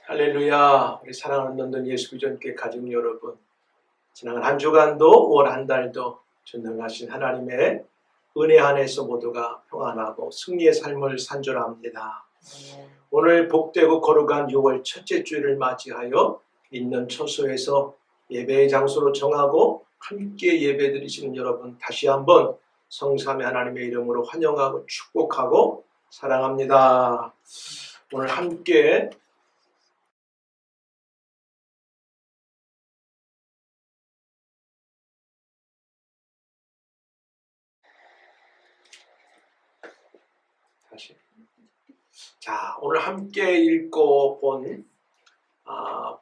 할렐루야. 우리 사랑하는 런던 예수비전교회 가족 여러분, 지난 한 주간도 월 한 달도 전능하신 하나님의 은혜 안에서 모두가 평안하고 승리의 삶을 산줄합니다. 오늘 복되고 거룩한 6월 첫째 주일을 맞이하여 있는 처소에서 예배의 장소로 정하고 함께 예배드리시는 여러분, 다시 한번 성삼위 하나님의 이름으로 환영하고 축복하고 사랑합니다. 오늘 함께 오늘 함께 읽고 본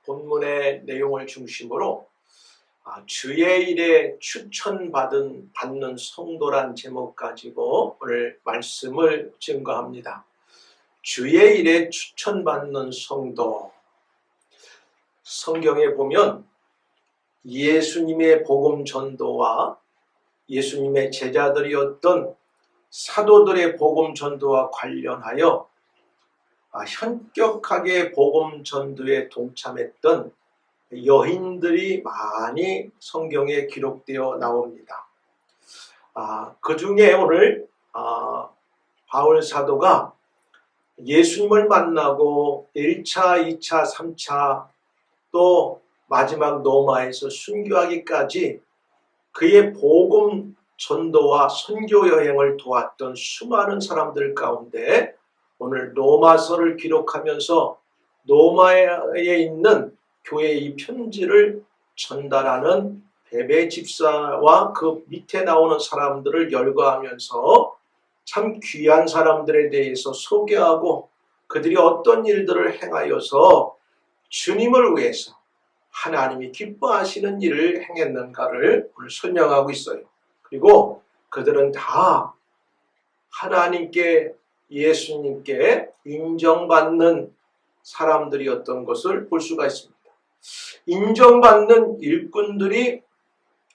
본문의 내용을 중심으로 주의 일에 추천받는 성도란 제목 가지고 오늘 말씀을 증거합니다. 주의 일에 추천받는 성도. 성경에 보면 예수님의 복음 전도와 예수님의 제자들이었던 사도들의 복음 전도와 관련하여 현격하게 복음 전도에 동참했던 여인들이 많이 성경에 기록되어 나옵니다. 그 중에 오늘 바울 사도가 예수님을 만나고 1차, 2차, 3차 또 마지막 로마에서 순교하기까지 그의 복음 전도와 선교 여행을 도왔던 수많은 사람들 가운데 오늘 로마서를 기록하면서 로마에 있는 교회의 이 편지를 전달하는 베베 집사와 그 밑에 나오는 사람들을 열거하면서 참 귀한 사람들에 대해서 소개하고 그들이 어떤 일들을 행하여서 주님을 위해서 하나님이 기뻐하시는 일을 행했는가를 오늘 설명하고 있어요. 그리고 그들은 다 하나님께 예수님께 인정받는 사람들이었던 것을 볼 수가 있습니다. 인정받는 일꾼들이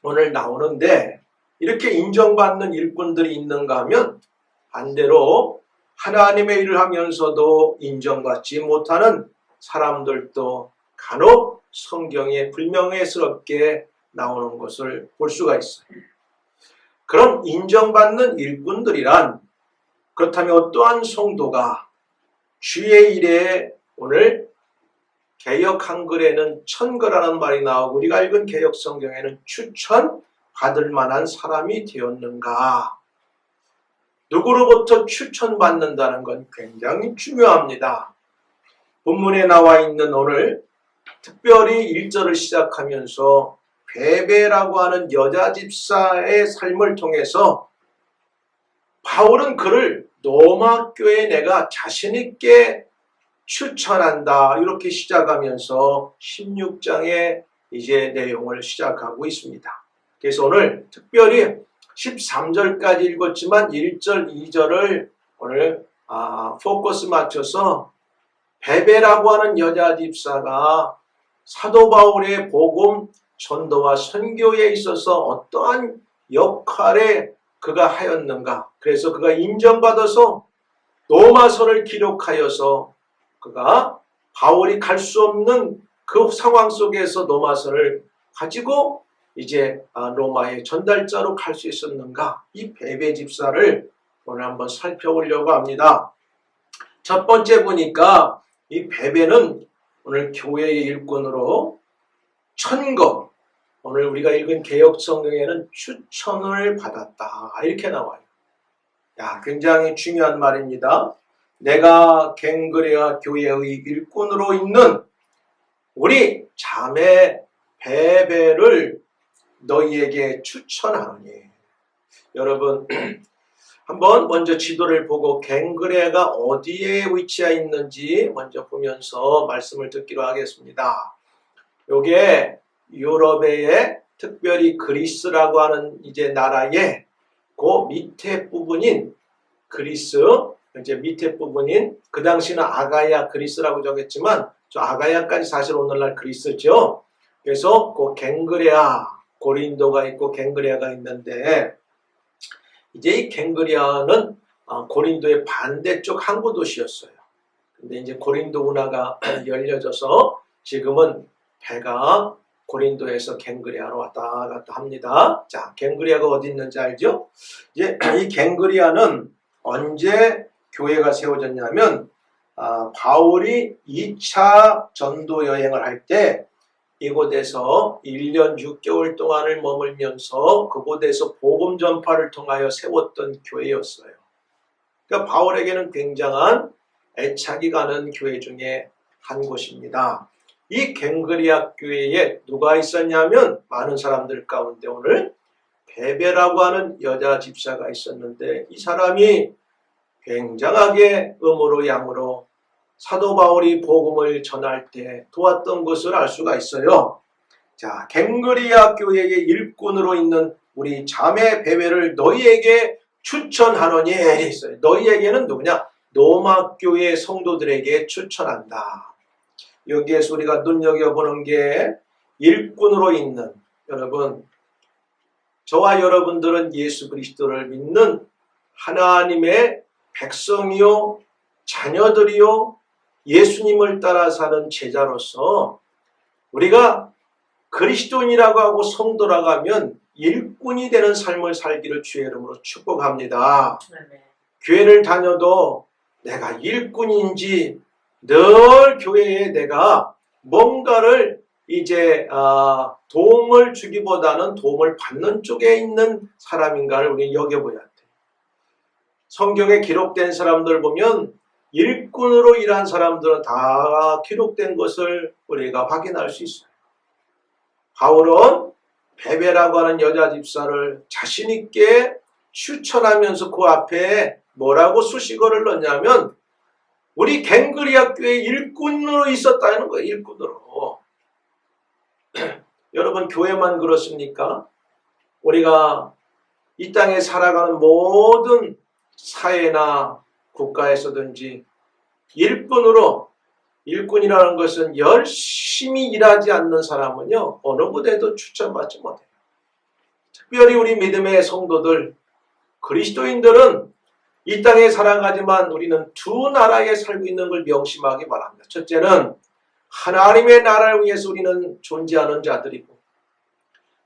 오늘 나오는데 이렇게 인정받는 일꾼들이 있는가 하면 반대로 하나님의 일을 하면서도 인정받지 못하는 사람들도 간혹 성경에 불명예스럽게 나오는 것을 볼 수가 있어요. 그럼 인정받는 일꾼들이란 그렇다면 어떠한 성도가 주의 일에 오늘 개역 한글에는 천거라는 말이 나오고 우리가 읽은 개역 성경에는 추천받을 만한 사람이 되었는가? 누구로부터 추천받는다는 건 굉장히 중요합니다. 본문에 나와 있는 오늘 특별히 1절을 시작하면서 베베라고 하는 여자 집사의 삶을 통해서 바울은 그를 로마 교회에 내가 자신있게 추천한다 이렇게 시작하면서 16장의 이제 내용을 시작하고 있습니다. 그래서 오늘 특별히 13절까지 읽었지만 1절, 2절을 오늘 포커스 맞춰서 베베라고 하는 여자 집사가 사도 바울의 복음 전도와 선교에 있어서 어떠한 역할에 그가 하였는가. 그래서 그가 인정받아서 로마서를 기록하여서 그가 바울이 갈 수 없는 그 상황 속에서 로마서를 가지고 이제 로마의 전달자로 갈 수 있었는가. 이 베베 집사를 오늘 한번 살펴보려고 합니다. 첫 번째 보니까 이 베베는 오늘 교회의 일꾼으로 천거, 오늘 우리가 읽은 개역 성경에는 추천을 받았다 이렇게 나와요. 굉장히 중요한 말입니다. 내가 갱그레아 교회의 일꾼으로 있는 우리 자매 베베를 너희에게 추천하노니. 여러분 한번 먼저 지도를 보고 갱그레아가 어디에 위치해 있는지 먼저 보면서 말씀을 듣기로 하겠습니다. 요게 유럽의 특별히 그리스라고 하는 이제 나라의 그 밑에 부분인 그리스, 이제 밑에 부분인 그 당시는 아가야 그리스라고 적었지만 저 아가야까지 사실 오늘날 그리스죠. 그래서 그 갱그레아, 고린도가 있고 갱그레아가 있는데 이제 이 갱그레아는 고린도의 반대쪽 항구 도시였어요. 근데 이제 고린도 운하가 열려져서 지금은 배가 고린도에서 갱그리아로 왔다 갔다 합니다. 자, 갱그리아가 어디 있는지 알죠? 이제 이 갱그리아는 언제 교회가 세워졌냐면 바울이 2차 전도 여행을 할 때 이곳에서 1년 6개월 동안을 머물면서 그곳에서 복음 전파를 통하여 세웠던 교회였어요. 그러니까 바울에게는 굉장한 애착이 가는 교회 중에 한 곳입니다. 이 갱그리아 교회에 누가 있었냐면 많은 사람들 가운데 오늘 베베라고 하는 여자 집사가 있었는데 이 사람이 굉장하게 음으로 양으로 사도 바울이 복음을 전할 때 도왔던 것을 알 수가 있어요. 자, 갱그리아 교회의 일꾼으로 있는 우리 자매 베베를 너희에게 추천하노니 했어요. 너희에게는 누구냐? 로마 교회 성도들에게 추천한다. 여기에서 우리가 눈여겨보는 게 일꾼으로 있는 여러분, 저와 여러분들은 예수 그리스도를 믿는 하나님의 백성이요, 자녀들이요, 예수님을 따라 사는 제자로서 우리가 그리스도인이라고 하고 성도라고 하면 일꾼이 되는 삶을 살기를 주의 이름으로 축복합니다. 네. 교회를 다녀도 내가 일꾼인지 늘 교회에 내가 뭔가를 이제 도움을 주기보다는 도움을 받는 쪽에 있는 사람인가를 우리 여겨봐야 돼. 성경에 기록된 사람들 보면 일꾼으로 일한 사람들은 다 기록된 것을 우리가 확인할 수 있어요. 바울은 베베라고 하는 여자 집사를 자신 있게 추천하면서 그 앞에 뭐라고 수식어를 넣냐면 우리 갱그리아 교회 일꾼으로 있었다는 거예요. 일꾼으로. 여러분 교회만 그렇습니까? 우리가 이 땅에 살아가는 모든 사회나 국가에서든지 일꾼이라는 것은 열심히 일하지 않는 사람은요 어느 곳에도 추천받지 못해요. 특별히 우리 믿음의 성도들 그리스도인들은 이 땅에 살아가지만 우리는 두 나라에 살고 있는 걸 명심하기 바랍니다. 첫째는 하나님의 나라를 위해서 우리는 존재하는 자들이고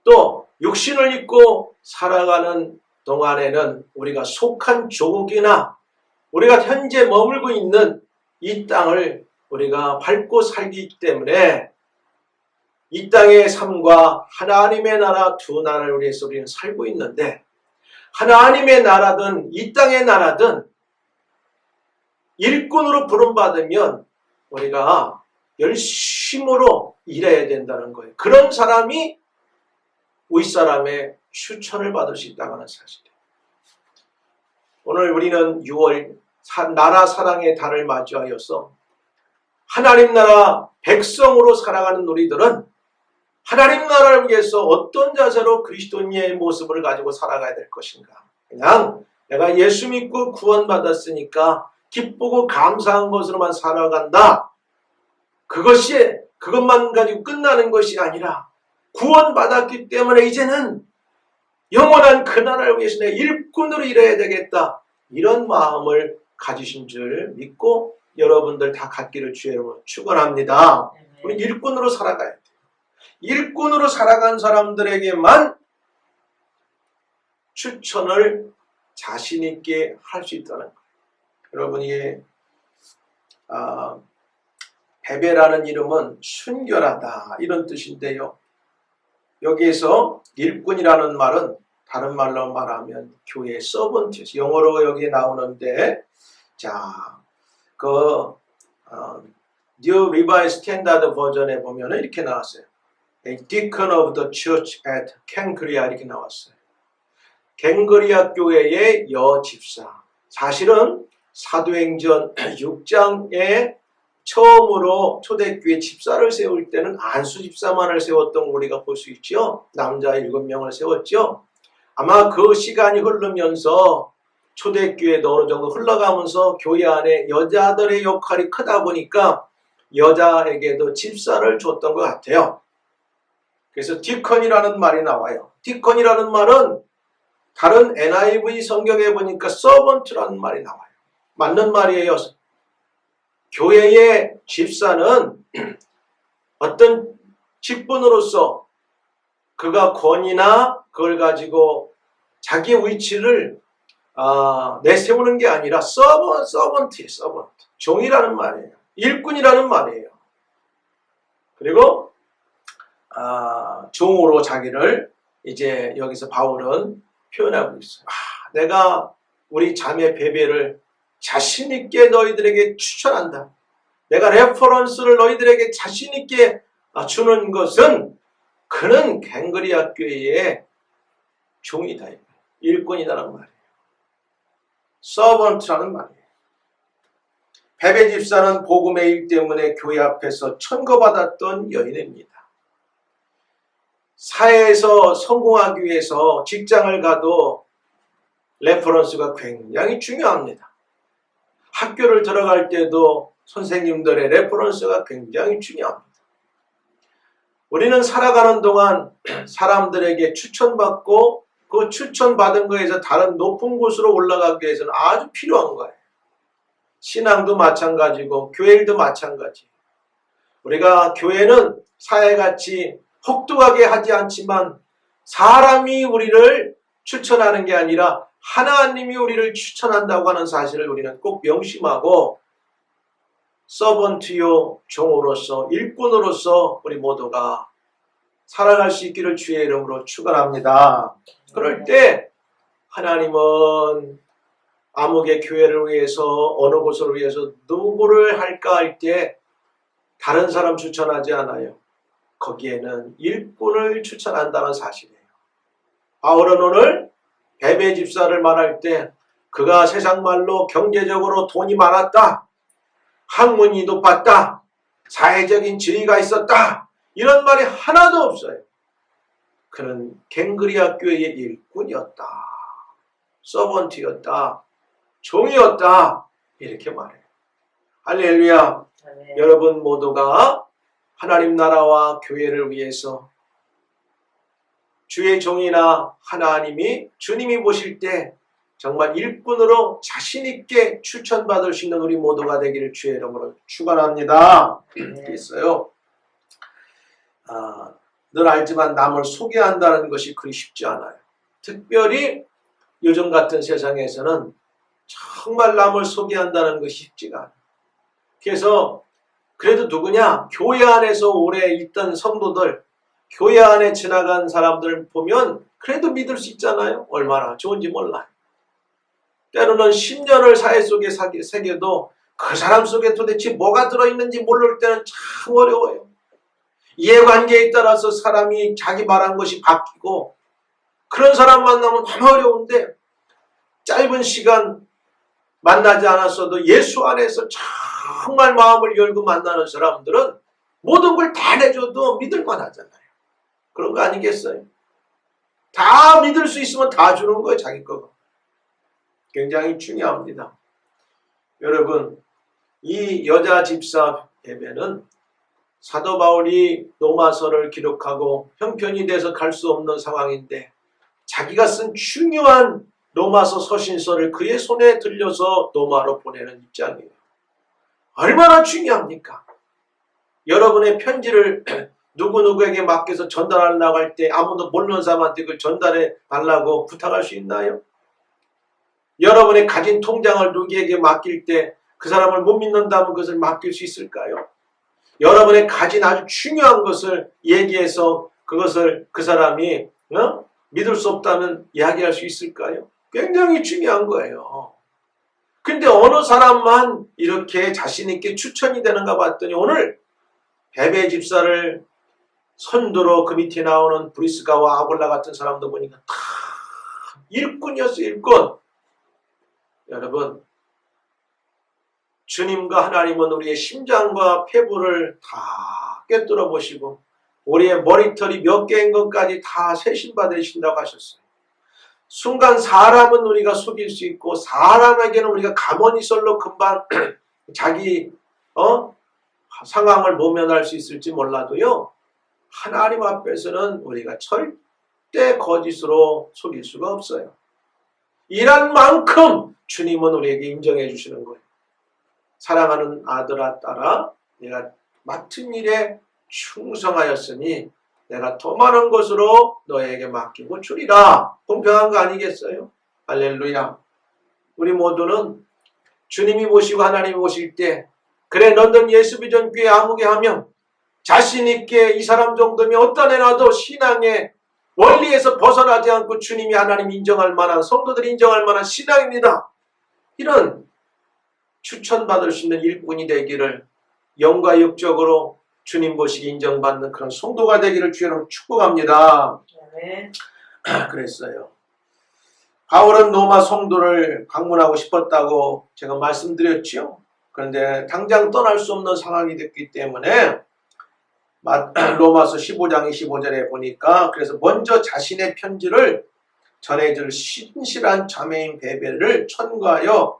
또 육신을 입고 살아가는 동안에는 우리가 속한 조국이나 우리가 현재 머물고 있는 이 땅을 우리가 밟고 살기 때문에 이 땅의 삶과 하나님의 나라 두 나라를 위해서 우리는 살고 있는데 하나님의 나라든 이 땅의 나라든 일꾼으로 부름받으면 우리가 열심으로 일해야 된다는 거예요. 그런 사람이 윗사람의 추천을 받을 수 있다는 사실이에요. 오늘 우리는 6월 나라 사랑의 달을 맞이하여서 하나님 나라 백성으로 살아가는 우리들은 하나님 나라를 위해서 어떤 자세로 그리스도인의 모습을 가지고 살아가야 될 것인가. 그냥 내가 예수 믿고 구원받았으니까 기쁘고 감사한 것으로만 살아간다. 그것만 가지고 끝나는 것이 아니라 구원받았기 때문에 이제는 영원한 그 나라를 위해서 내 일꾼으로 일해야 되겠다. 이런 마음을 가지신 줄 믿고 여러분들 다 갖기를 주의 이름으로 축원합니다. 우리 일꾼으로 살아가야 돼요. 일꾼으로 살아간 사람들에게만 추천을 자신 있게 할 수 있다는 거예요. 여러분이 베베라는 이름은 순결하다 이런 뜻인데요. 여기에서 일꾼이라는 말은 다른 말로 말하면 교회의 서번트, 영어로 여기 나오는데 New Revised Standard 버전에 보면 이렇게 나왔어요. A deacon of the church at 갱그리아 이렇게 나왔어요. 갱그리아 교회의 여집사. 사실은 사도행전 6장에 처음으로 초대교회 집사를 세울 때는 안수 집사만을 세웠던 거 우리가 볼 수 있죠. 남자 7명을 세웠죠. 아마 그 시간이 흐르면서 초대교회도 어느 정도 흘러가면서 교회 안에 여자들의 역할이 크다 보니까 여자에게도 집사를 줬던 것 같아요. 그래서 디컨이라는 말이 나와요. 디컨이라는 말은 다른 NIV 성경에 보니까 서번트라는 말이 나와요. 맞는 말이에요. 교회의 집사는 어떤 직분으로서 그가 권위나 그걸 가지고 자기의 위치를 내세우는 게 아니라 서번트예요. 서번트. 종이라는 말이에요. 일꾼이라는 말이에요. 그리고 종으로 자기를 이제 여기서 바울은 표현하고 있어요. 내가 우리 자매 베베를 자신 있게 너희들에게 추천한다. 내가 레퍼런스를 너희들에게 자신 있게 주는 것은 그는 갱그리아 교회의 종이다. 일꾼이라는 말이에요. 서번트라는 말이에요. 베베 집사는 복음의 일 때문에 교회 앞에서 천거받았던 여인입니다. 사회에서 성공하기 위해서 직장을 가도 레퍼런스가 굉장히 중요합니다. 학교를 들어갈 때도 선생님들의 레퍼런스가 굉장히 중요합니다. 우리는 살아가는 동안 사람들에게 추천받고 그 추천받은 거에서 다른 높은 곳으로 올라가기 위해서는 아주 필요한 거예요. 신앙도 마찬가지고 교회 일도 마찬가지. 우리가 교회는 사회같이 혹독하게 하지 않지만 사람이 우리를 추천하는 게 아니라 하나님이 우리를 추천한다고 하는 사실을 우리는 꼭 명심하고 서번트요 종으로서 일꾼으로서 우리 모두가 살아갈 수 있기를 주의 이름으로 축원합니다. 그럴 때 하나님은 암흑의 교회를 위해서 어느 곳을 위해서 누구를 할까 할 때 다른 사람 추천하지 않아요. 거기에는 일꾼을 추천한다는 사실이에요. 바울은 오늘 베베 집사를 말할 때 그가 세상 말로 경제적으로 돈이 많았다. 학문이 높았다. 사회적인 지위가 있었다. 이런 말이 하나도 없어요. 그는 갱그리아 교회의 일꾼이었다. 서번트였다. 종이었다. 이렇게 말해요. 할렐루야. 네. 여러분 모두가 하나님 나라와 교회를 위해서 주의 종이나 하나님이 주님이 보실 때 정말 일꾼으로 자신있게 추천받을 수 있는 우리 모두가 되기를 주의 이름으로 축원합니다. 있어요. 늘 알지만 남을 소개한다는 것이 그리 쉽지 않아요. 특별히 요즘 같은 세상에서는 정말 남을 소개한다는 것이 쉽지가 않아요. 그래서 그래도 누구냐? 교회 안에서 오래 있던 성도들, 교회 안에 지나간 사람들 보면 그래도 믿을 수 있잖아요. 얼마나 좋은지 몰라요. 때로는 10년을 사회 속에 새겨도 그 사람 속에 도대체 뭐가 들어있는지 모를 때는 참 어려워요. 이해관계에 따라서 사람이 자기 말한 것이 바뀌고 그런 사람 만나면 너무 어려운데 짧은 시간 만나지 않았어도 예수 안에서 정말 마음을 열고 만나는 사람들은 모든 걸 다 내줘도 믿을만 하잖아요. 그런 거 아니겠어요? 다 믿을 수 있으면 다 주는 거예요. 자기 거가. 굉장히 중요합니다. 여러분, 이 여자 집사 베베는 사도 바울이 로마서를 기록하고 형편이 돼서 갈 수 없는 상황인데 자기가 쓴 중요한 로마서 서신서를 그의 손에 들려서 로마로 보내는 입장이에요. 얼마나 중요합니까? 여러분의 편지를 누구누구에게 맡겨서 전달하려고 할 때 아무도 모르는 사람한테 그걸 전달해 달라고 부탁할 수 있나요? 여러분의 가진 통장을 누구에게 맡길 때 그 사람을 못 믿는다면 그것을 맡길 수 있을까요? 여러분의 가진 아주 중요한 것을 얘기해서 그것을 그 사람이 믿을 수 없다면 이야기할 수 있을까요? 굉장히 중요한 거예요. 근데 어느 사람만 이렇게 자신있게 추천이 되는가 봤더니 오늘 베베 집사를 선두로 그 밑에 나오는 브리스가와 아골라 같은 사람도 보니까 다 일꾼이었어요. 일꾼. 여러분, 주님과 하나님은 우리의 심장과 폐부를 다 꿰뚫어 보시고 우리의 머리털이 몇 개인 것까지 다 세신받으신다고 하셨어요. 순간 사람은 우리가 속일 수 있고 사람에게는 우리가 가만히 썰로 금방 자기 상황을 모면할 수 있을지 몰라도요. 하나님 앞에서는 우리가 절대 거짓으로 속일 수가 없어요. 일한 만큼 주님은 우리에게 인정해 주시는 거예요. 사랑하는 아들아 딸아 내가 맡은 일에 충성하였으니 내가 더 많은 것으로 너에게 맡기고 주리라. 공평한 거 아니겠어요? 할렐루야. 우리 모두는 주님이 보시고 하나님이 보실 때 그래 런던 예수비전교회 아무개 하면 자신 있게 이 사람 정도면 어떤 애라도 신앙의 원리에서 벗어나지 않고 주님이 하나님 인정할 만한 성도들이 인정할 만한 신앙입니다. 이런 추천받을 수 있는 일꾼이 되기를 영과 육적으로 주님 보시기 인정받는 그런 성도가 되기를 주여로 축복합니다. 네. 그랬어요. 바울은 로마 성도를 방문하고 싶었다고 제가 말씀드렸죠. 그런데 당장 떠날 수 없는 상황이 됐기 때문에 로마서 15장 25절에 보니까 그래서 먼저 자신의 편지를 전해줄 신실한 자매인 베베를 천거하여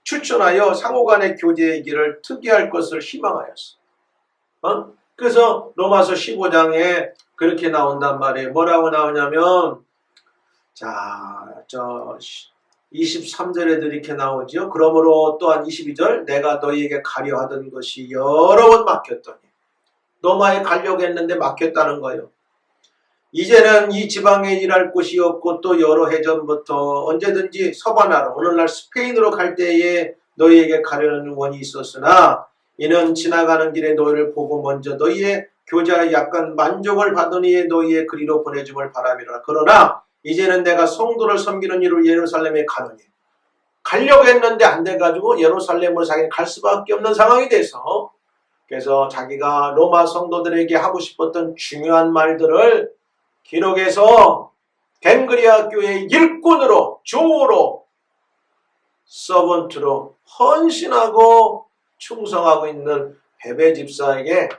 추천하여 상호간의 교제이기를 특이할 것을 희망하였어. 그래서 로마서 15장에 그렇게 나온단 말이에요. 뭐라고 나오냐면 자, 23절에도 이렇게 나오죠. 그러므로 또한 22절 내가 너희에게 가려 하던 것이 여러 번 막혔더니 로마에 가려고 했는데 막혔다는 거예요. 이제는 이 지방에 일할 곳이 없고 또 여러 해 전부터 언제든지 서바나로 오늘날 스페인으로 갈 때에 너희에게 가려는 원이 있었으나 이는 지나가는 길에 너희를 보고 먼저 너희의 교제에 약간 만족을 받으니 너희의 그리로 보내줌을 바라미라. 그러나 이제는 내가 성도를 섬기는 일로 예루살렘에 가느니 가려고 했는데 안 돼가지고 예루살렘으로 자기는 갈 수밖에 없는 상황이 돼서 그래서 자기가 로마 성도들에게 하고 싶었던 중요한 말들을 기록해서 갱그리아 교회의 일꾼으로 조로 서번트로 헌신하고 충성하고 있는 베베 집사에게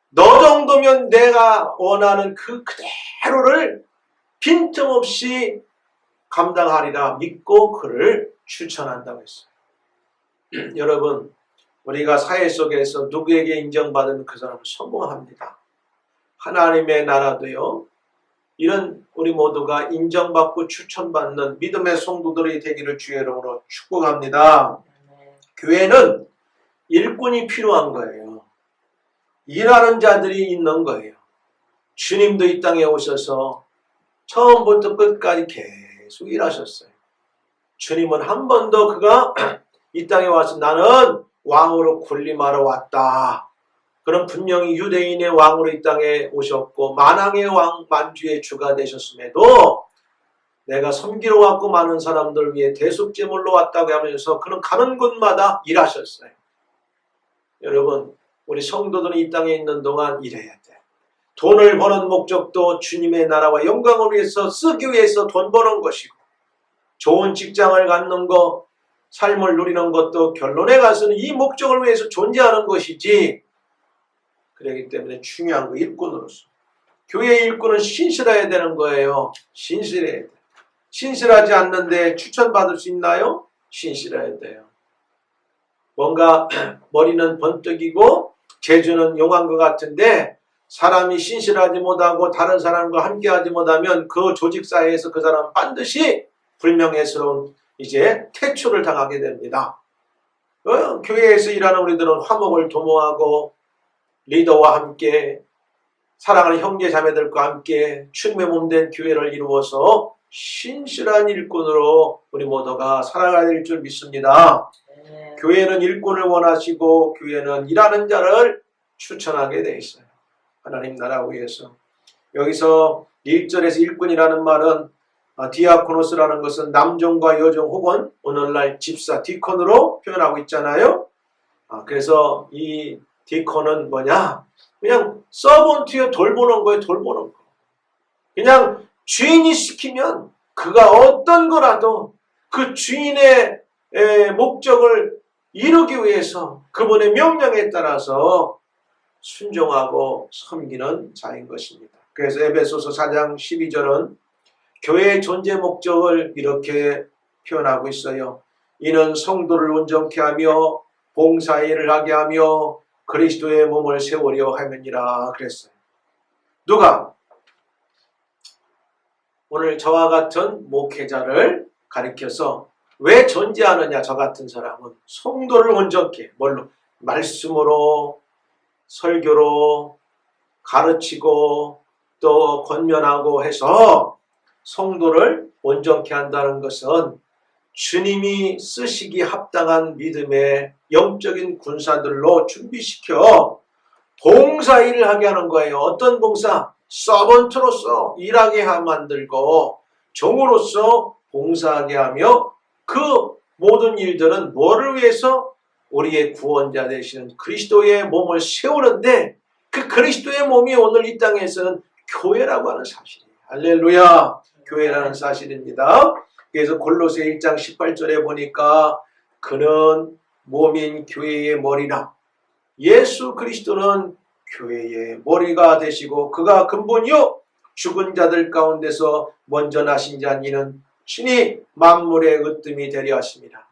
너 정도면 내가 원하는 그 그대로를 빈틈없이 감당하리라 믿고 그를 추천한다고 했어요. 여러분 우리가 사회 속에서 누구에게 인정받으면 그 사람은 성공합니다. 하나님의 나라도요. 이런 우리 모두가 인정받고 추천받는 믿음의 성도들이 되기를 주의 이름으로 축복합니다. 교회는 일꾼이 필요한 거예요. 일하는 자들이 있는 거예요. 주님도 이 땅에 오셔서 처음부터 끝까지 계속 일하셨어요. 주님은 한 번도 그가 이 땅에 와서 나는 왕으로 군림하러 왔다. 그럼 분명히 유대인의 왕으로 이 땅에 오셨고 만왕의 왕 만주의 주가 되셨음에도 내가 섬기러 왔고 많은 사람들 위해 대속제물로 왔다고 하면서 그는 가는 곳마다 일하셨어요. 여러분 우리 성도들은 이 땅에 있는 동안 일해야 돼. 돈을 버는 목적도 주님의 나라와 영광을 위해서 쓰기 위해서 돈 버는 것이고 좋은 직장을 갖는 것, 삶을 누리는 것도 결론에 가서는 이 목적을 위해서 존재하는 것이지. 그렇기 때문에 중요한 거 일꾼으로서. 교회 일꾼은 신실해야 되는 거예요. 신실해야 돼. 신실하지 않는데 추천받을 수 있나요? 신실해야 돼요. 뭔가 머리는 번뜩이고 재주는 용한 것 같은데 사람이 신실하지 못하고 다른 사람과 함께하지 못하면 그 조직 사회에서 그 사람은 반드시 불명예스러운 이제 퇴출을 당하게 됩니다. 교회에서 일하는 우리들은 화목을 도모하고 리더와 함께 사랑하는 형제 자매들과 함께 주님의 몸된 교회를 이루어서 신실한 일꾼으로 우리 모두가 살아가야 될 줄 믿습니다. 교회는 일꾼을 원하시고 교회는 일하는 자를 추천하게 돼 있어요. 하나님 나라 위해서. 여기서 1절에서 일꾼이라는 말은 디아코노스라는 것은 남종과 여종 혹은 오늘날 집사 디콘으로 표현하고 있잖아요. 그래서 이 디콘은 뭐냐? 그냥 서번트요 돌보는 거예요. 돌보는 거. 그냥 주인이 시키면 그가 어떤 거라도 그 주인의 목적을 이루기 위해서 그분의 명령에 따라서 순종하고 섬기는 자인 것입니다. 그래서 에베소서 4장 12절은 교회의 존재 목적을 이렇게 표현하고 있어요. 이는 성도를 온전케 하며 봉사일을 하게 하며 그리스도의 몸을 세우려 함이니라 그랬어요. 누가? 오늘 저와 같은 목회자를 가리켜서 왜 존재하느냐? 저 같은 사람은 성도를 온전케 뭘로? 말씀으로, 설교로 가르치고 또 권면하고 해서 성도를 온전케 한다는 것은 주님이 쓰시기 합당한 믿음의 영적인 군사들로 준비시켜 봉사일을 하게 하는 거예요. 어떤 봉사? 서번트로서 일하게 만들고 종으로서 봉사하게 하며 그 모든 일들은 뭐를 위해서? 우리의 구원자 되시는 그리스도의 몸을 세우는데 그 그리스도의 몸이 오늘 이 땅에서는 교회라고 하는 사실이에요. 할렐루야! 교회라는 사실입니다. 그래서 골로새 1장 18절에 보니까 그는 몸인 교회의 머리라. 예수 그리스도는 교회의 머리가 되시고 그가 근본이요 죽은 자들 가운데서 먼저 나신 자 이는 신이 만물의 으뜸이 되려 하십니다.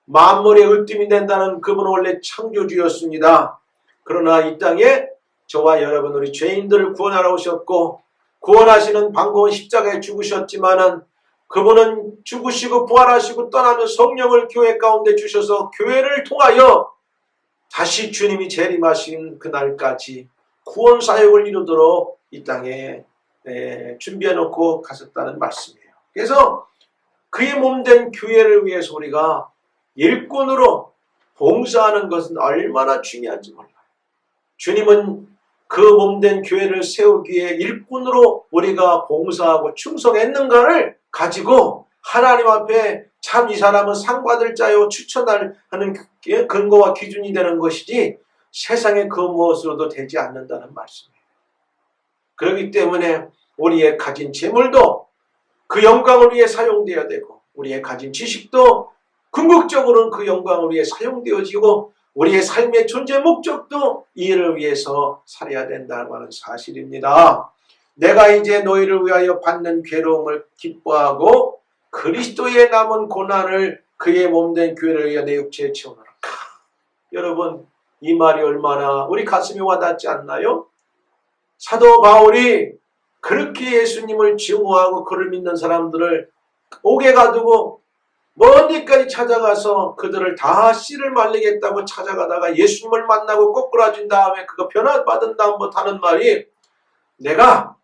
만물의 으뜸이 된다는 그분은 원래 창조주였습니다. 그러나 이 땅에 저와 여러분 우리 죄인들을 구원하러 오셨고 구원하시는 방법은 십자가에 죽으셨지만은 그분은 죽으시고 부활하시고 떠나면 성령을 교회 가운데 주셔서 교회를 통하여 다시 주님이 재림하신 그날까지 구원 사역을 이루도록 이 땅에 준비해 놓고 가셨다는 말씀이에요. 그래서 그의 몸된 교회를 위해서 우리가 일꾼으로 봉사하는 것은 얼마나 중요한지 몰라요. 주님은 그 몸된 교회를 세우기에 일꾼으로 우리가 봉사하고 충성했는가를 가지고 하나님 앞에 참 이 사람은 상 받을 자요 추천하는 근거와 기준이 되는 것이지 세상의 그 무엇으로도 되지 않는다는 말씀이에요. 그렇기 때문에 우리의 가진 재물도 그 영광을 위해 사용되어야 되고 우리의 가진 지식도 궁극적으로는 그 영광을 위해 사용되어지고 우리의 삶의 존재 목적도 이 일을 위해서 살아야 된다고 하는 사실입니다. 내가 이제 너희를 위하여 받는 괴로움을 기뻐하고 그리스도의 남은 고난을 그의 몸된 교회를 위하여 내 육체에 채우노라. 여러분 이 말이 얼마나 우리 가슴에 와닿지 않나요? 사도 바울이 그렇게 예수님을 증오하고 그를 믿는 사람들을 옥에 가두고 먼 데까지 찾아가서 그들을 다 씨를 말리겠다고 찾아가다가 예수님을 만나고 꼬꾸라진 다음에 그거 변화받은 다음부터 하는 말이 내가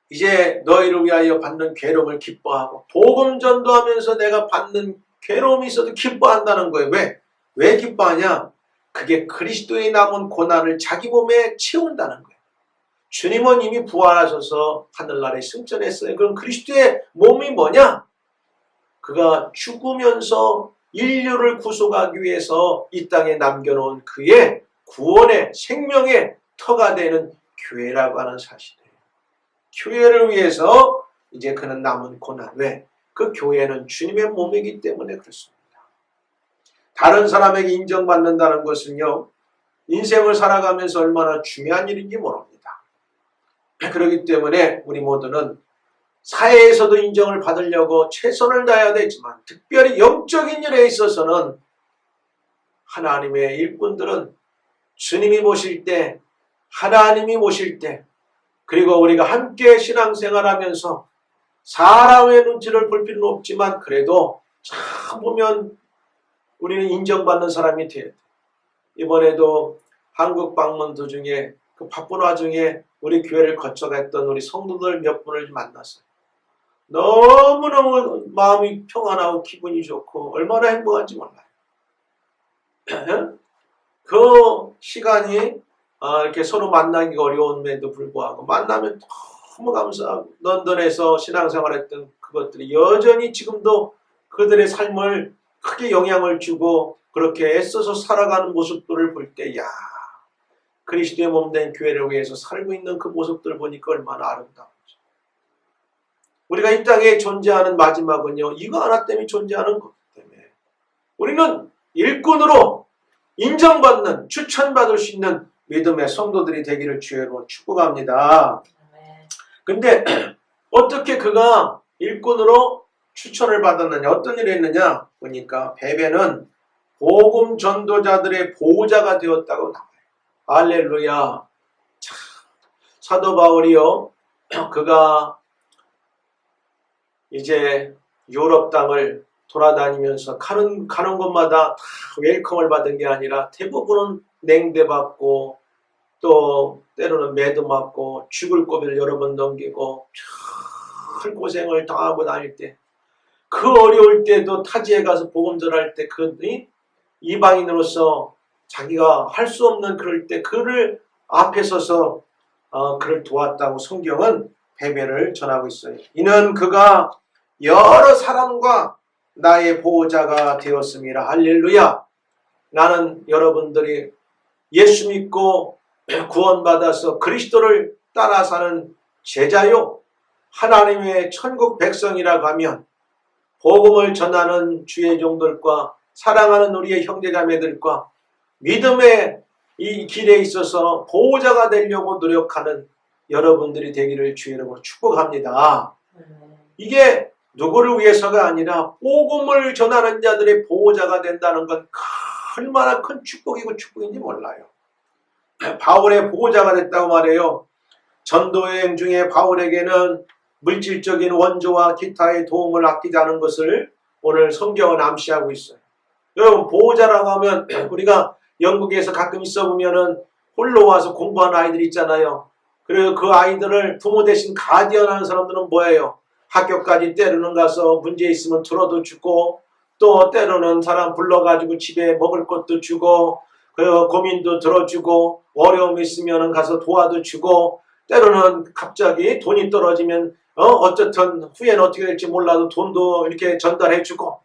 이제 너희를 위하여 받는 괴로움을 기뻐하고 복음 전도하면서 내가 받는 괴로움이 있어도 기뻐한다는 거예요. 왜 기뻐하냐? 그게 그리스도의 남은 고난을 자기 몸에 채운다는 거예요. 주님은 이미 부활하셔서 하늘나라에 승천했어요. 그럼 그리스도의 몸이 뭐냐? 그가 죽으면서 인류를 구속하기 위해서 이 땅에 남겨놓은 그의 구원의 생명의 터가 되는 교회라고 하는 사실이에요. 교회를 위해서 이제 그는 남은 고난. 왜? 그 교회는 주님의 몸이기 때문에 그렇습니다. 다른 사람에게 인정받는다는 것은요, 인생을 살아가면서 얼마나 중요한 일인지 모릅니다. 그렇기 때문에 우리 모두는 사회에서도 인정을 받으려고 최선을 다해야 되지만 특별히 영적인 일에 있어서는 하나님의 일꾼들은 주님이 보실 때, 하나님이 보실 때, 그리고 우리가 함께 신앙생활하면서 사람의 눈치를 볼 필요는 없지만 그래도 참 보면 우리는 인정받는 사람이 돼야 돼. 이번에도 한국 방문 도중에 그 바쁜 와중에 우리 교회를 거쳐갔던 우리 성도들 몇 분을 만났어요. 너무너무 마음이 평안하고 기분이 좋고 얼마나 행복한지 몰라요. 그 시간이 이렇게 서로 만나기가 어려움에도 불구하고 만나면 너무 감사하고 런던에서 신앙생활했던 그것들이 여전히 지금도 그들의 삶을 크게 영향을 주고 그렇게 애써서 살아가는 모습들을 볼 때 야, 그리스도의 몸된 교회를 위해서 살고 있는 그 모습들을 보니까 얼마나 아름다운지. 우리가 이 땅에 존재하는 마지막은요, 이거 하나 때문에 존재하는 것 때문에 우리는 일꾼으로 인정받는, 추천받을 수 있는 믿음의 성도들이 되기를 주여로 축복합니다. 근데 어떻게 그가 일꾼으로 추천을 받았느냐, 어떤 일을 했느냐 보니까 베베는 복음 전도자들의 보호자가 되었다고 나와요. 할렐루야. 사도 바울이요, 그가 이제 유럽 땅을 돌아다니면서 가는 곳마다 다 웰컴을 받은 게 아니라 대부분은 냉대받고 또 때로는 매도 맞고 죽을 고비를 여러 번 넘기고 큰 고생을 당하고 다닐 때, 그 어려울 때도 타지에 가서 복음 전할 때 그 이방인으로서 자기가 할 수 없는 그럴 때 그를 앞에 서서 그를 도왔다고 성경은 베베를 전하고 있어요. 이는 그가 여러 사람과 나의 보호자가 되었습니다. 할렐루야. 나는 여러분들이 예수 믿고 구원받아서 그리스도를 따라 사는 제자요, 하나님의 천국 백성이라고 하면 복음을 전하는 주의 종들과 사랑하는 우리의 형제자매들과 믿음의 이 길에 있어서 보호자가 되려고 노력하는 여러분들이 되기를 주의 이름으로 축복합니다. 이게 누구를 위해서가 아니라 복음을 전하는 자들의 보호자가 된다는 건 얼마나 큰 축복이고 축복인지 몰라요. 바울의 보호자가 됐다고 말해요. 전도여행 중에 바울에게는 물질적인 원조와 기타의 도움을 아끼지 않은 것을 오늘 성경은 암시하고 있어요. 여러분, 보호자라고 하면 우리가 영국에서 가끔 있어 보면은 홀로 와서 공부하는 아이들 있잖아요. 그리고 그 아이들을 부모 대신 가디언하는 사람들은 뭐예요? 학교까지 때로는 가서 문제 있으면 들어도 주고, 또 때로는 사람 불러가지고 집에 먹을 것도 주고, 그 고민도 들어주고, 어려움이 있으면 가서 도와도 주고, 때로는 갑자기 돈이 떨어지면 어쨌든 후에는 어떻게 될지 몰라도 돈도 이렇게 전달해주고,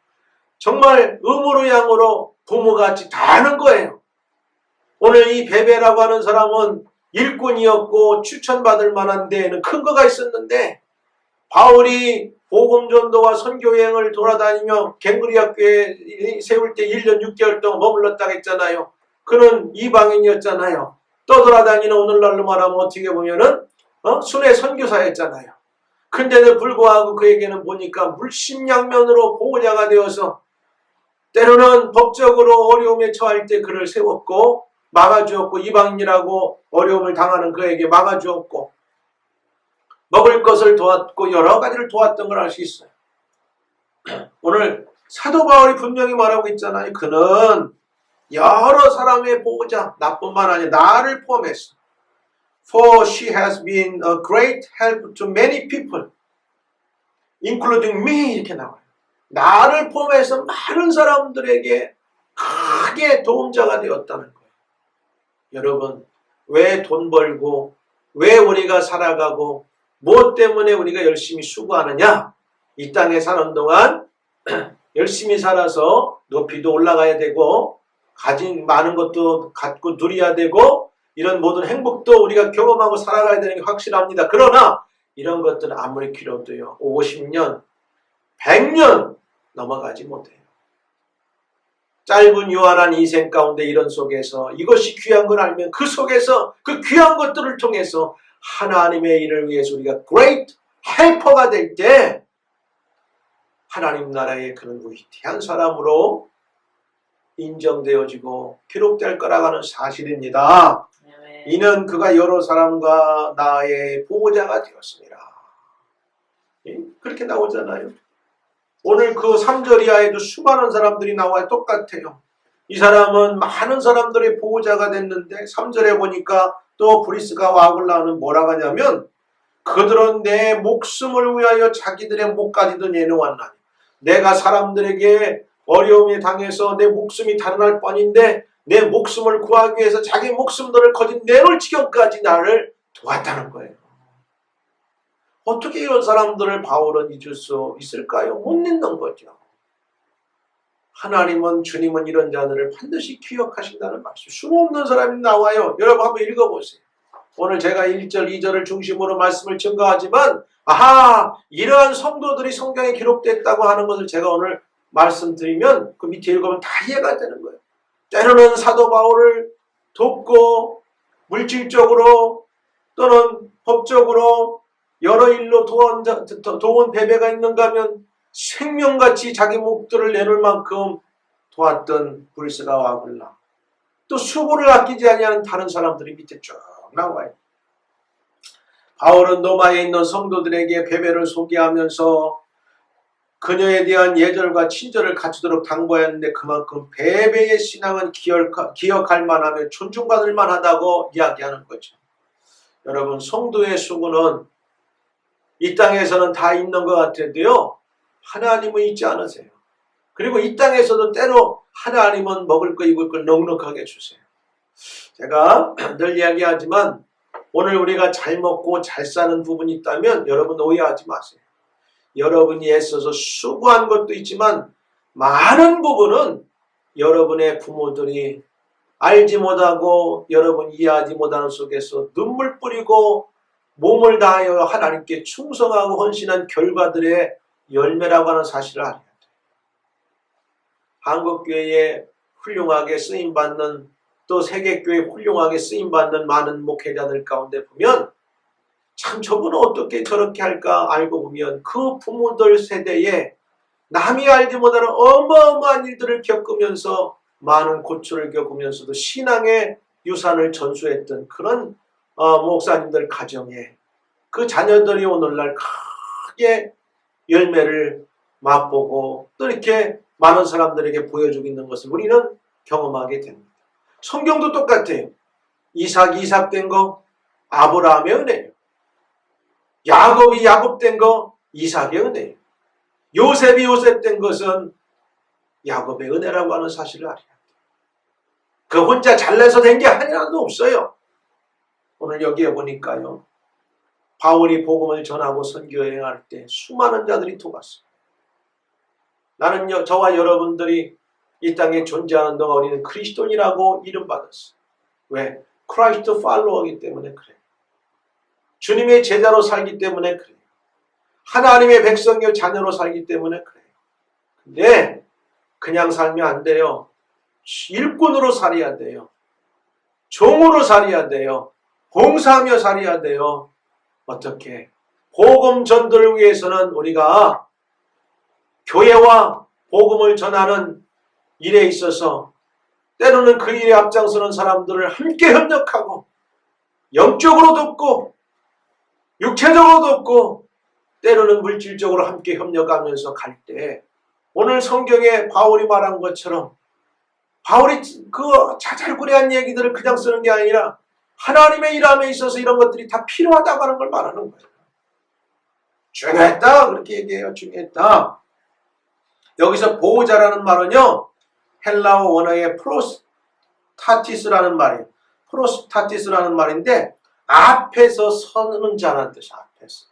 정말 의무로 양으로 부모같이 다 하는 거예요. 오늘 이 베베라고 하는 사람은 일꾼이었고 추천받을 만한 데에는 근거가 있었는데, 바울이 복음전도와 선교여행을 돌아다니며 갱그리아 교회 세울 때 1년 6개월 동안 머물렀다고 했잖아요. 그는 이방인이었잖아요. 떠돌아다니는 오늘날로 말하면 어떻게 보면은 순회 선교사였잖아요. 근데도 불구하고 그에게는 보니까 물심양면으로 보호자가 되어서 때로는 법적으로 어려움에 처할 때 그를 세웠고 막아주었고, 이방인이라고 어려움을 당하는 그에게 막아주었고, 먹을 것을 도왔고 여러 가지를 도왔던 걸 알 수 있어요. 오늘 사도 바울이 분명히 말하고 있잖아요. 그는 여러 사람의 보호자, 나뿐만 아니라 나를 포함해서 For she has been a great help to many people, including me, 이렇게 나와요. 나를 포함해서 많은 사람들에게 크게 도움자가 되었다는 거예요. 여러분, 왜 돈 벌고 왜 우리가 살아가고 무엇 때문에 우리가 열심히 수고하느냐? 이 땅에 사는 동안 열심히 살아서 높이도 올라가야 되고 가진 많은 것도 갖고 누려야 되고 이런 모든 행복도 우리가 경험하고 살아가야 되는 게 확실합니다. 그러나 이런 것들은 아무리 길어도요 50년, 100년 넘어가지 못해요. 짧은 유한한 인생 가운데 이런 속에서 이것이 귀한 걸 알면 그 속에서 그 귀한 것들을 통해서 하나님의 일을 위해서 우리가 great helper가 될 때 하나님 나라의 그런 위대한 사람으로 인정되어지고 기록될 거라고 하는 사실입니다. 이는 그가 여러 사람과 나의 보호자가 되었습니다. 그렇게 나오잖아요. 오늘 그 3절 이하에도 수많은 사람들이 나와요. 똑같아요. 이 사람은 많은 사람들의 보호자가 됐는데 3절에 보니까 또 브리스가 와글라는 뭐라고 하냐면 그들은 내 목숨을 위하여 자기들의 목까지도 내놓았나니, 내가 사람들에게 어려움에 당해서 내 목숨이 달아날 뻔인데 내 목숨을 구하기 위해서 자기 목숨들을 거짓 내놓을 지경까지 나를 도왔다는 거예요. 어떻게 이런 사람들을 바울은 잊을 수 있을까요? 못 잊는 거죠. 하나님은, 주님은 이런 자들을 반드시 기억하신다는 말씀. 수없는 사람이 나와요. 여러분 한번 읽어보세요. 오늘 제가 1절, 2절을 중심으로 말씀을 증거하지만 이러한 성도들이 성경에 기록됐다고 하는 것을 제가 오늘 말씀드리면 그 밑에 읽으면 다 이해가 되는 거예요. 때로는 사도 바울을 돕고 물질적으로 또는 법적으로 여러 일로 도운 베베가 있는가 하면 생명같이 자기 목들을 내놓을 만큼 도왔던 브리스가와 아굴라, 또 수고를 아끼지 아니하는 다른 사람들이 밑에 쭉 나와요. 바울은 로마에 있는 성도들에게 베베를 소개하면서 그녀에 대한 예절과 친절을 갖추도록 당부하였는데 그만큼 배배의 신앙은 기억할 만하며 존중받을 만하다고 이야기하는 거죠. 여러분, 성도의 수고는 이 땅에서는 다 있는 것 같은데요, 하나님은 있지 않으세요. 그리고 이 땅에서도 때로 하나님은 먹을 거 입을 걸 넉넉하게 주세요. 제가 늘 이야기하지만 오늘 우리가 잘 먹고 잘 사는 부분이 있다면 여러분 오해하지 마세요. 여러분이 애써서 수고한 것도 있지만 많은 부분은 여러분의 부모들이 알지 못하고 여러분 이해하지 못하는 속에서 눈물 뿌리고 몸을 다하여 하나님께 충성하고 헌신한 결과들의 열매라고 하는 사실을 알아야 돼요. 한국교회에 훌륭하게 쓰임받는, 또 세계교회에 훌륭하게 쓰임받는 많은 목회자들 가운데 보면 참 저분은 어떻게 저렇게 할까 알고 보면 그 부모들 세대에 남이 알지 못하는 어마어마한 일들을 겪으면서 많은 고초를 겪으면서도 신앙의 유산을 전수했던 그런 목사님들 가정에 그 자녀들이 오늘날 크게 열매를 맛보고 또 이렇게 많은 사람들에게 보여주고 있는 것을 우리는 경험하게 됩니다. 성경도 똑같아요. 이삭이 이삭된 거 아브라함의 은혜예요. 야곱이 야곱된 거 이삭의 은혜예요. 요셉이 요셉된 것은 야곱의 은혜라고 하는 사실을 알아야 돼요. 그 혼자 잘내서 된 게 하나도 없어요. 오늘 여기에 보니까요, 바울이 복음을 전하고 선교 여행할 때 수많은 자들이 도왔어요. 나는 저와 여러분들이 이 땅에 존재하는 동안 우리는 그리스도인이라고 이름받았어요. 왜? 크라이스트 팔로워이기 때문에 그래요. 주님의 제자로 살기 때문에 그래요. 하나님의 백성의 자녀로 살기 때문에 그래요. 근데 그냥 살면 안 돼요. 일꾼으로 살아야 돼요. 종으로 살아야 돼요. 봉사하며 살아야 돼요. 어떻게? 복음 전도를 위해서는 우리가 교회와 복음을 전하는 일에 있어서 때로는 그 일에 앞장서는 사람들을 함께 협력하고 영적으로 돕고 육체적으로 돕고 때로는 물질적으로 함께 협력하면서 갈 때 오늘 성경에 바울이 말한 것처럼 바울이 그 자잘구레한 얘기들을 그냥 쓰는 게 아니라 하나님의 일함에 있어서 이런 것들이 다 필요하다고 하는 걸 말하는 거예요. 중요했다 그렇게 얘기해요. 중요했다. 여기서 보호자라는 말은요, 헬라어 원어의 프로스타티스라는 말이에요. 프로스타티스라는 말인데 앞에서 서는 자라는 뜻이에요. 앞에서.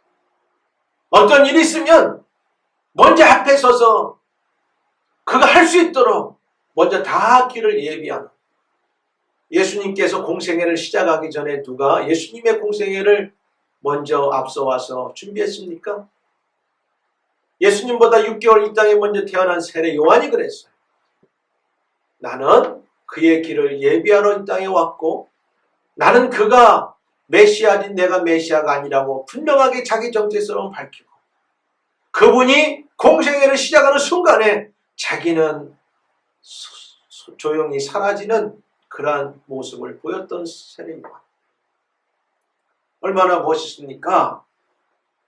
어떤 일이 있으면 먼저 앞에 서서 그거 할 수 있도록 먼저 다 길을 예비하는. 예수님께서 공생애를 시작하기 전에 누가 예수님의 공생애를 먼저 앞서와서 준비했습니까? 예수님보다 6개월 이 땅에 먼저 태어난 세례 요한이 그랬어요. 나는 그의 길을 예비하러 이 땅에 왔고 나는 그가 메시아인 내가 메시아가 아니라고 분명하게 자기 정체성을 밝히고 그분이 공생애를 시작하는 순간에 자기는 조용히 사라지는 그러한 모습을 보였던 세례 요한. 얼마나 멋있습니까?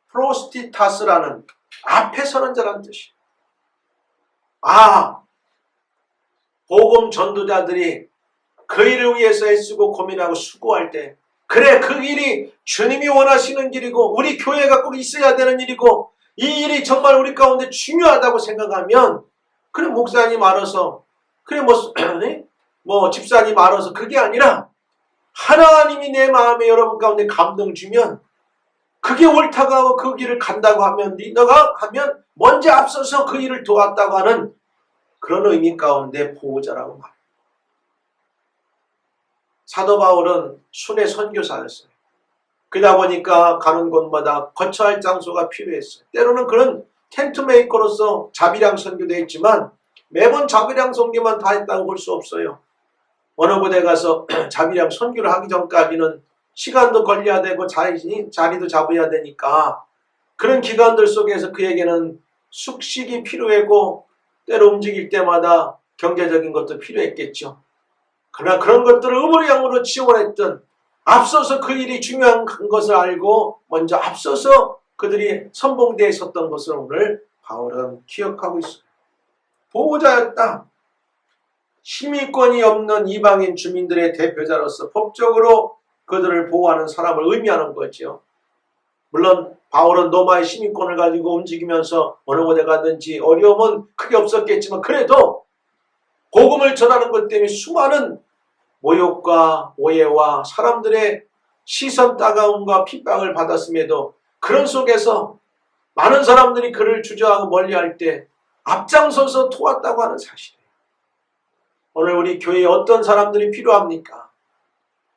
프로스티타스라는 앞에 서는 자라는 뜻이에요. 복음 전도자들이 그 일을 위해서 애쓰고 고민하고 수고할 때 그래 그 일이 주님이 원하시는 길이고 우리 교회가 꼭 있어야 되는 일이고 이 일이 정말 우리 가운데 중요하다고 생각하면 그래 목사님 알아서 그래 뭐 집사님 알아서 그게 아니라 하나님이 내 마음에 여러분 가운데 감동 주면 그게 옳다고 하고 그 길을 간다고 하면 너가 하면 먼저 앞서서 그 일을 도왔다고 하는 그런 의미 가운데 보호자라고 말해요. 사도 바울은 순회 선교사였어요. 그러다 보니까 가는 곳마다 거처할 장소가 필요했어요. 때로는 그런 텐트 메이커로서 자비량 선교도 했지만 매번 자비량 선교만 다 했다고 볼 수 없어요. 어느 곳에 가서 자비량 선교를 하기 전까지는 시간도 걸려야 되고 자리도 잡아야 되니까 그런 기간들 속에서 그에게는 숙식이 필요했고 때로 움직일 때마다 경제적인 것도 필요했겠죠. 그러나 그런 것들을 의무량으로 지원했던 앞서서 그 일이 중요한 것을 알고 먼저 앞서서 그들이 선봉대에 섰던 것을 오늘 바울은 기억하고 있어요. 보호자였다. 시민권이 없는 이방인 주민들의 대표자로서 법적으로 그들을 보호하는 사람을 의미하는 거죠. 물론 바울은 로마의 시민권을 가지고 움직이면서 어느 곳에 가든지 어려움은 크게 없었겠지만 그래도 복음을 전하는 것 때문에 수많은 모욕과 오해와 사람들의 시선 따가움과 핍박을 받았음에도 그런 속에서 많은 사람들이 그를 주저하고 멀리할 때 앞장서서 도왔다고 하는 사실이에요. 오늘 우리 교회에 어떤 사람들이 필요합니까?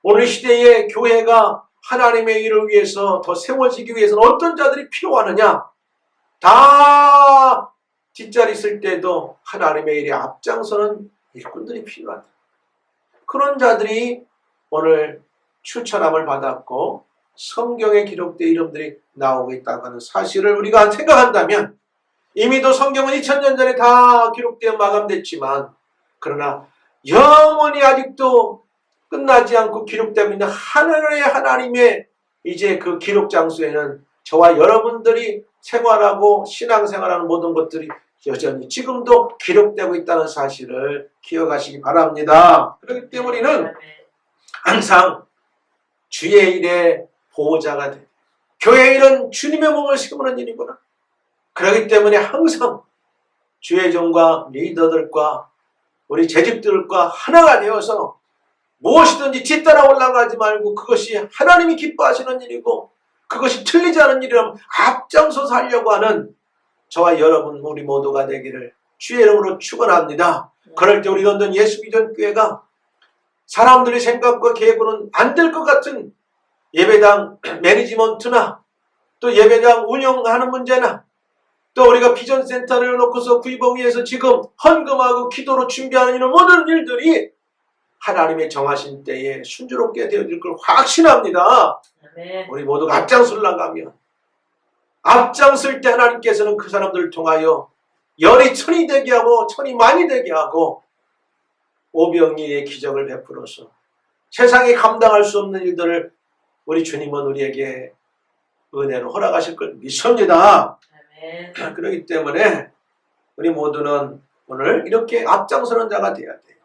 오늘 시대에 교회가 하나님의 일을 위해서 더 세워지기 위해서는 어떤 자들이 필요하느냐? 다 뒷자리 있을 때도 하나님의 일에 앞장서는 일꾼들이 필요하다. 그런 자들이 오늘 추천함을 받았고 성경에 기록된 이름들이 나오고 있다고 하는 사실을 우리가 생각한다면 이미도 성경은 2000년 전에 다 기록되어 마감됐지만 그러나 영원히 아직도 끝나지 않고 기록되고 있는 하늘의 하나님의 이제 그 기록 장소에는 저와 여러분들이 생활하고 신앙생활하는 모든 것들이 여전히 지금도 기록되고 있다는 사실을 기억하시기 바랍니다. 그렇기 때문에 우리는 항상 주의 일의 보호자가 돼. 교회 일은 주님의 몸을 심으는 일이구나. 그렇기 때문에 항상 주의 종과 리더들과 우리 재직들과 하나가 되어서 무엇이든지 뒤따라 올라가지 말고 그것이 하나님이 기뻐하시는 일이고 그것이 틀리지 않은 일이라면 앞장서서 하려고 하는 저와 여러분 우리 모두가 되기를 주의 이름으로 축원합니다. 그럴 때 우리 런던 예수비전 교회가 사람들의 생각과 계획으로는 안 될 것 같은 예배당 매니지먼트나 또 예배당 운영하는 문제나 또 우리가 비전센터를 놓고서 구입하기 위해서 지금 헌금하고 기도로 준비하는 이런 모든 일들이 하나님의 정하신 때에 순조롭게 되어질 걸 확신합니다. 아멘. 우리 모두가 앞장서 나가면 앞장설 때 하나님께서는 그 사람들을 통하여 열이 천이 되게 하고 천이 많이 되게 하고 오병이의 기적을 베풀어서 세상이 감당할 수 없는 일들을 우리 주님은 우리에게 은혜로 허락하실 걸 믿습니다. 아멘. 그렇기 때문에 우리 모두는 오늘 이렇게 앞장서는 자가 되어야 돼요.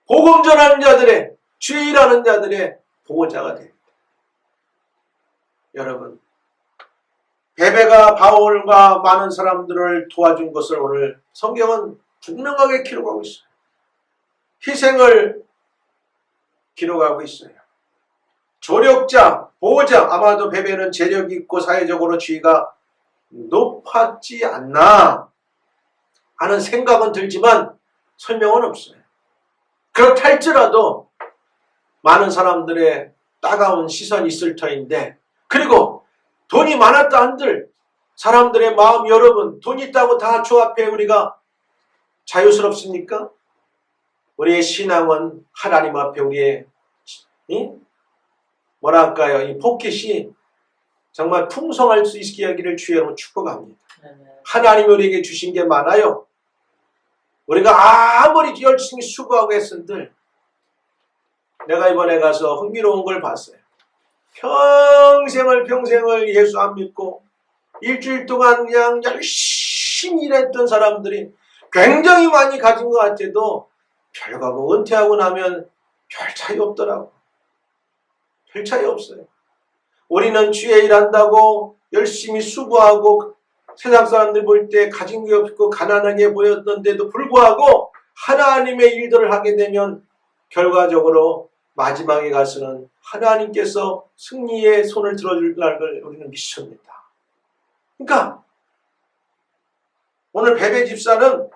복음 전하는 자들의 주의 일하는 자들의 보호자가 됩니다. 여러분 베베가 바울과 많은 사람들을 도와준 것을 오늘 성경은 분명하게 기록하고 있어요. 희생을 기록하고 있어요. 조력자, 보호자, 아마도 베베는 재력이 있고 사회적으로 지위가 높았지 않나 하는 생각은 들지만 설명은 없어요. 그렇다 할지라도 많은 사람들의 따가운 시선이 있을 터인데 그리고 돈이 많았다 한들 사람들의 마음 여러분 돈 있다고 다 주 앞에 우리가 자유스럽습니까? 우리의 신앙은 하나님 앞에 우리의 뭐랄까요 이 포켓이 정말 풍성할 수 있게 하기를 주의 이름으로 축복합니다. 하나님이 우리에게 주신 게 많아요. 우리가 아무리 열심히 수고하고 했은들 내가 이번에 가서 흥미로운 걸 봤어요. 평생을 예수 안 믿고 일주일 동안 그냥 열심히 일했던 사람들이 굉장히 많이 가진 것 같아도 결과고 은퇴하고 나면 별 차이 없더라고. 별 차이 없어요. 우리는 주의 일한다고 열심히 수고하고 세상 사람들 볼 때 가진 게 없고 가난하게 보였는데도 불구하고 하나님의 일들을 하게 되면 결과적으로 마지막에 가서는 하나님께서 승리의 손을 들어줄 걸 우리는 믿습니다. 그러니까 오늘 베베 집사는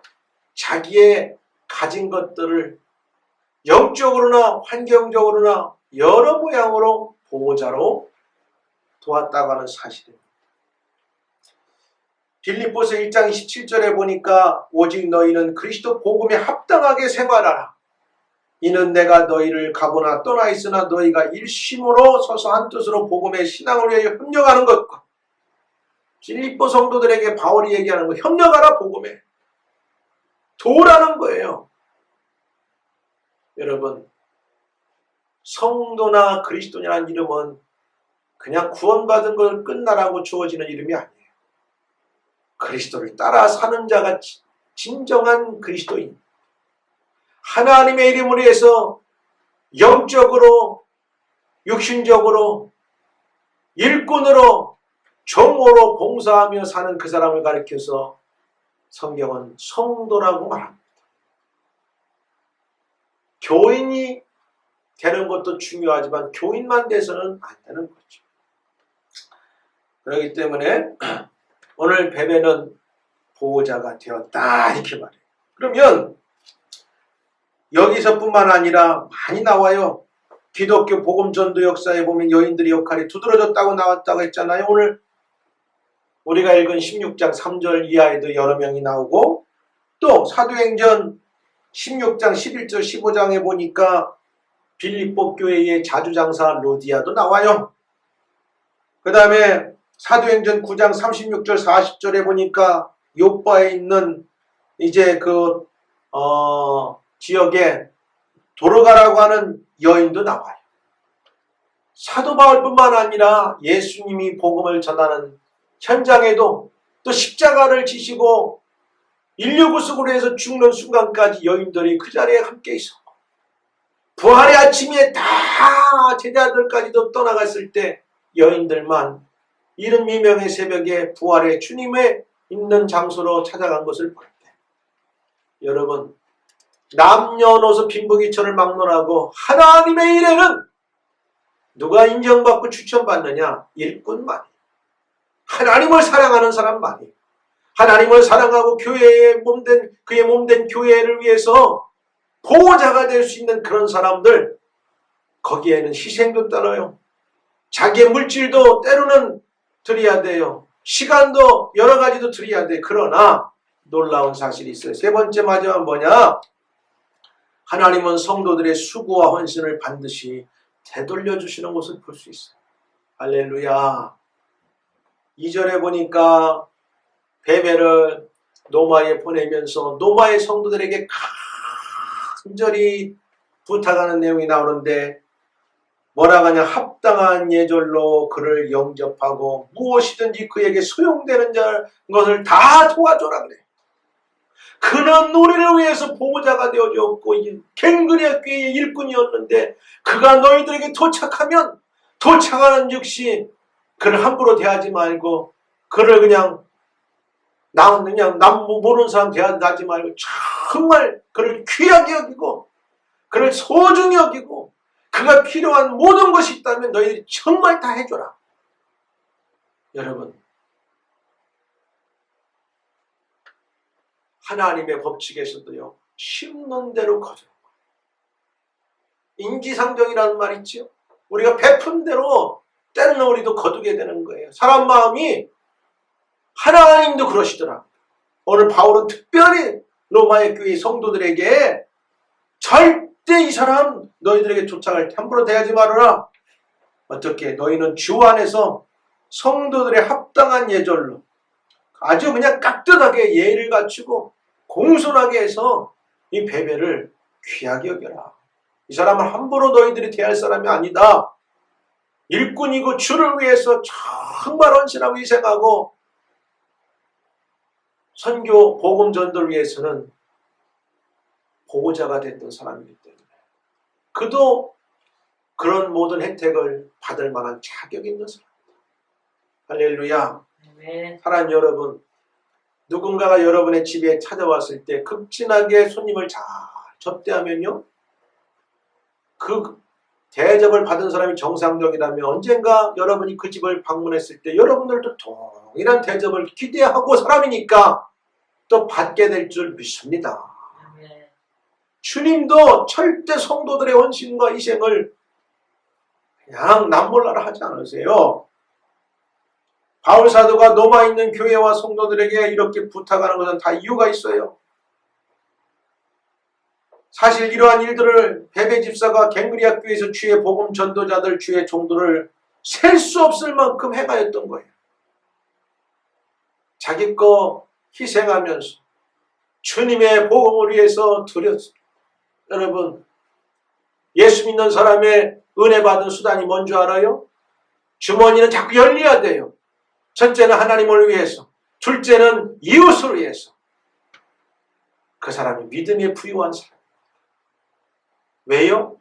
자기의 가진 것들을 영적으로나 환경적으로나 여러 모양으로 보호자로 도왔다고 하는 사실입니다. 빌립보서 1장 27절에 보니까 오직 너희는 그리스도 복음에 합당하게 생활하라. 이는 내가 너희를 가보나 떠나 있으나 너희가 일심으로 서서 한뜻으로 복음의 신앙을 위하여 협력하는 것과 빌립보 성도들에게 바울이 얘기하는 거 협력하라 복음에 도라는 거예요. 여러분 성도나 그리스도냐는 이름은 그냥 구원받은 걸 끝나라고 주어지는 이름이 아니에요. 그리스도를 따라 사는 자가 진정한 그리스도인. 하나님의 이름을 위해서 영적으로, 육신적으로, 일꾼으로, 종으로 봉사하며 사는 그 사람을 가리켜서 성경은 성도라고 말합니다. 교인이 되는 것도 중요하지만 교인만 돼서는 안 되는 거죠. 그렇기 때문에 오늘 베베는 보호자가 되었다 이렇게 말해요. 그러면 여기서뿐만 아니라 많이 나와요. 기독교 복음 전도 역사에 보면 여인들의 역할이 두드러졌다고 나왔다고 했잖아요. 오늘 우리가 읽은 16장 3절 이하에도 여러 명이 나오고, 또 사도행전 16장 11절 15장에 보니까 빌립보 교회의 자주장사 로디아도 나와요. 그 다음에 사도행전 9장 36절 40절에 보니까 요바에 있는 이제 그 지역에 도르가라고 하는 여인도 나와요. 사도 바울뿐만 아니라 예수님이 복음을 전하는 현장에도 또 십자가를 지시고 인류 구속으로 해서 죽는 순간까지 여인들이 그 자리에 함께 있었고, 부활의 아침에 다 제자들까지도 떠나갔을 때 여인들만 이른 미명의 새벽에 부활의 주님의 있는 장소로 찾아간 것을 볼 때, 여러분, 남녀노소 빈부귀천을 막론하고 하나님의 일에는 누가 인정받고 추천받느냐? 일꾼만이. 하나님을 사랑하는 사람만이. 하나님을 사랑하고 교회의 몸된, 그의 몸된 교회를 위해서 보호자가 될 수 있는 그런 사람들, 거기에는 희생도 따라요. 자기의 물질도 때로는 드려야 돼요. 시간도 여러 가지도 드려야 돼. 그러나 놀라운 사실이 있어요. 세 번째 마지막은 뭐냐? 하나님은 성도들의 수고와 헌신을 반드시 되돌려 주시는 것을 볼 수 있어요. 할렐루야. 2절에 보니까 베베를 노마에 보내면서 노마의 성도들에게 간절히 부탁하는 내용이 나오는데, 뭐라고 하냐? 합당한 예절로 그를 영접하고 무엇이든지 그에게 소용되는 것을 다 도와줘라 그래. 그는 우리를 위해서 보호자가 되어주었고 갱그리아 교회의 일꾼이었는데, 그가 너희들에게 도착하면 도착하는 즉시 그를 함부로 대하지 말고, 그를 그냥 남 모르는 사람 대하지 말고 정말 그를 귀하게 여기고 그를 소중히 여기고, 그가 필요한 모든 것이 있다면 너희들이 정말 다 해줘라. 여러분, 하나님의 법칙에서도요, 심는 대로 거두는 거예요. 인지상정이라는 말 있죠. 우리가 베푼 대로 때로는 우리도 거두게 되는 거예요. 사람 마음이, 하나님도 그러시더라. 오늘 바울은 특별히 로마의 교회 성도들에게 절대 이 사람 너희들에게 도착을 함부로 대하지 말아라. 어떻게? 너희는 주 안에서 성도들의 합당한 예절로 아주 그냥 깍듯하게 예의를 갖추고 공손하게 해서 이 베베를 귀하게 여겨라. 이 사람은 함부로 너희들이 대할 사람이 아니다. 일꾼이고 주를 위해서 정말 헌신하고 희생하고 선교 복음 전도를 위해서는 보호자가 됐던 사람이기 때문에 그도 그런 모든 혜택을 받을 만한 자격이 있는 사람입니다. 할렐루야. 네. 사랑하는 여러분, 누군가가 여러분의 집에 찾아왔을 때 극진하게 손님을 잘 접대하면요, 그 대접을 받은 사람이 정상적이라면 언젠가 여러분이 그 집을 방문했을 때 여러분들도 동일한 대접을 기대하고 사람이니까 또 받게 될 줄 믿습니다. 네. 주님도 절대 성도들의 헌신과 희생을 그냥 남몰라라 하지 않으세요. 바울 사도가 노마에 있는 교회와 성도들에게 이렇게 부탁하는 것은 다 이유가 있어요. 사실 이러한 일들을 베베 집사가 갱그리아 교회에서 주의 복음 전도자들, 주의 종들을 셀 수 없을 만큼 행하였던 거예요. 자기 거 희생하면서 주님의 복음을 위해서 드렸어요. 여러분, 예수 믿는 사람의 은혜 받은 수단이 뭔지 알아요? 주머니는 자꾸 열려야 돼요. 첫째는 하나님을 위해서, 둘째는 이웃을 위해서. 그 사람이 믿음에 부유한 사람. 왜요?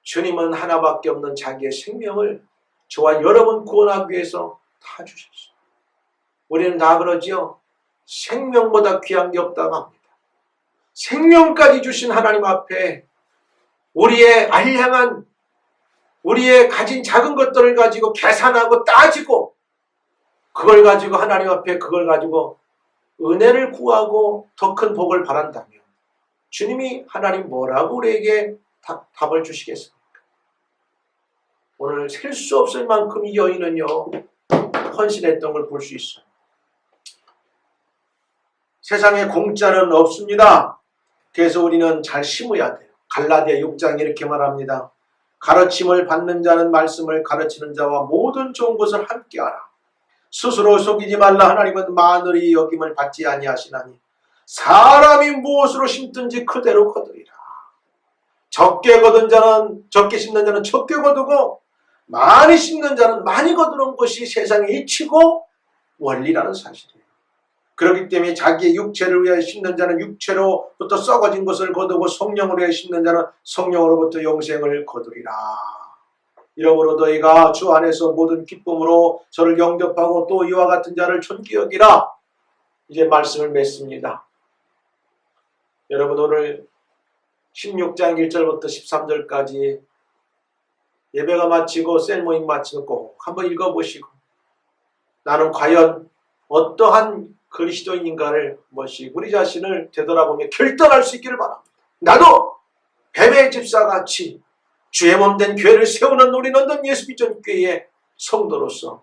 주님은 하나밖에 없는 자기의 생명을 저와 여러분 구원하기 위해서 다 주셨어요. 우리는 다 그러지요. 생명보다 귀한 게 없다고 합니다. 생명까지 주신 하나님 앞에 우리의 알량한, 우리의 가진 작은 것들을 가지고 계산하고 따지고 그걸 가지고 하나님 앞에 그걸 가지고 은혜를 구하고 더 큰 복을 바란다면 주님이 하나님 뭐라고 우리에게 답을 주시겠습니까? 오늘 셀 수 없을 만큼 이 여인은요 헌신했던 걸 볼 수 있어요. 세상에 공짜는 없습니다. 그래서 우리는 잘 심어야 돼요. 갈라디아 6장에 이렇게 말합니다. 가르침을 받는 자는 말씀을 가르치는 자와 모든 좋은 것을 함께하라. 스스로 속이지 말라. 하나님은 마늘이 여김을 받지 아니하시나니 사람이 무엇으로 심든지 그대로 거두리라. 적게 심는 자는 적게 거두고 많이 심는 자는 많이 거두는 것이 세상의 이치고 원리라는 사실이에요. 그렇기 때문에 자기의 육체를 위하여 심는 자는 육체로부터 썩어진 것을 거두고 성령을 위하여 심는 자는 성령으로부터 영생을 거두리라. 이러므로 너희가 주 안에서 모든 기쁨으로 저를 영접하고 또 이와 같은 자를 존귀 여기라. 이제 말씀을 맺습니다. 여러분 오늘 16장 1절부터 13절까지 예배가 마치고 셀모임 마치고 꼭 한번 읽어보시고 나는 과연 어떠한 그리스도인인가를 우리 자신을 되돌아보며 결단할 수 있기를 바랍니다. 나도 뱀의 집사같이 주의 몸된 교회를 세우는 우리 런던 예수비전교회의 성도로서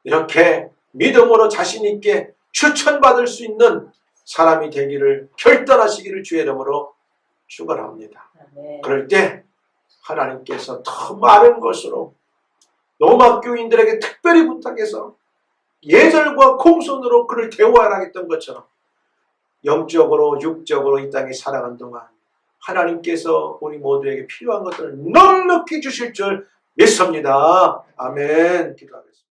이렇게 믿음으로 자신 있게 추천받을 수 있는 사람이 되기를 결단하시기를 주의 이름으로 축원합니다. 그럴 때 하나님께서 더 많은 것으로 로마 교인들에게 특별히 부탁해서 예절과 공손으로 그를 대우하라 했던 것처럼 영적으로 육적으로 이 땅에 살아간 동안 하나님께서 우리 모두에게 필요한 것들을 넉넉히 주실 줄 믿습니다. 아멘. 기도하겠습니다.